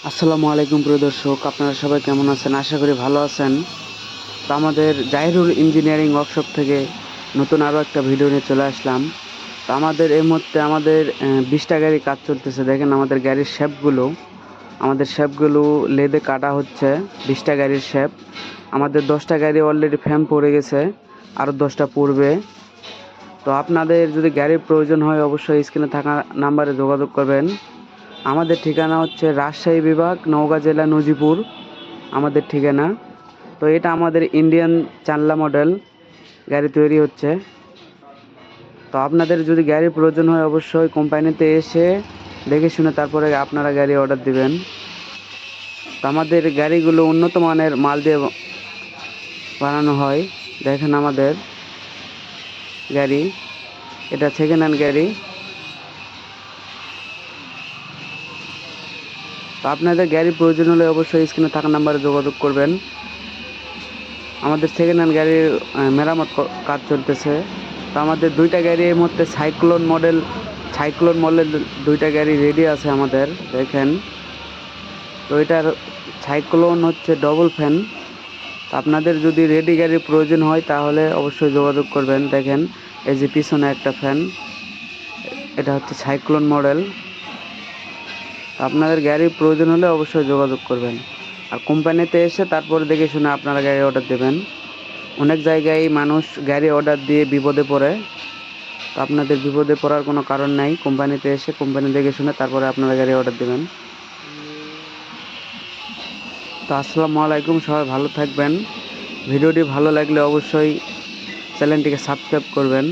আসসালামু আলাইকুম প্রিয় দর্শক, আপনারা সবাই কেমন আছেন? আশা করি ভালো আছেন। তো আমাদের জাহিরুল ইঞ্জিনিয়ারিং ওয়ার্কশপ থেকে নতুন আরও একটা ভিডিও নিয়ে চলে আসলাম। তো আমাদের এই মুহূর্তে আমাদের 20টা গাড়ি কাজ চলতেছে। দেখেন আমাদের গাড়ির শেপগুলো লেদে কাটা হচ্ছে। 20টা গাড়ির শেপ। আমাদের 10টা গাড়ি অলরেডি ফ্রেম পড়ে গেছে, আরও 10টা পড়বে। তো আপনাদের যদি গাড়ির প্রয়োজন হয় অবশ্যই স্ক্রিনে থাকা নাম্বারে যোগাযোগ করবেন। আমাদের ঠিকানা হচ্ছে রাজশাহী বিভাগ, নওগাঁ জেলা, নজিপুর আমাদের ঠিকানা। তো এটা আমাদের ইন্ডিয়ান চানলা মডেল গাড়ি তৈরি হচ্ছে। তো আপনাদের যদি গাড়ির প্রয়োজন হয় অবশ্যই কোম্পানিতে এসে দেখে শুনে তারপরে আপনারা গাড়ি অর্ডার দিবেন। তো আমাদের গাড়িগুলো উন্নত মানের মাল দিয়ে বানানো হয়। দেখেন আমাদের গাড়ি, এটা সেকেন্ড হ্যান্ড গাড়ি। তো আপনাদের গাড়ির প্রয়োজন হলে অবশ্যই স্ক্রিনে থাকা নাম্বারে যোগাযোগ করবেন। আমাদের সেকেন্ড হ্যান্ড গাড়ির মেরামত কাজ চলতেছে। তো আমাদের 2টা গাড়ি এই মুহূর্তে সাইক্লোন মডেল 2টা গাড়ি রেডি আছে আমাদের। দেখেন, তো এটার সাইক্লোন হচ্ছে ডবল ফ্যান। তো আপনাদের যদি রেডি গাড়ির প্রয়োজন হয় তাহলে অবশ্যই যোগাযোগ করবেন। দেখেন এই যে পিছনে একটা ফ্যান, এটা হচ্ছে সাইক্লোন মডেল। আপনাদের গাড়ির প্রয়োজন হলে অবশ্যই যোগাযোগ করবেন, আর কোম্পানিতে এসে তারপরে দেখে শুনে আপনারা গাড়ি অর্ডার দেবেন। অনেক জায়গায় মানুষ গাড়ি অর্ডার দিয়ে বিপদে পড়ে। তো আপনাদের বিপদে পড়ার কোনো কারণ নাই। কোম্পানিতে এসে কোম্পানি দেখে শুনে তারপরে আপনারা গাড়ি অর্ডার দেবেন। তো আসসালামু আলাইকুম, সবাই ভালো থাকবেন। ভিডিওটি ভালো লাগলে অবশ্যই চ্যানেলটিকে সাবস্ক্রাইব করবেন।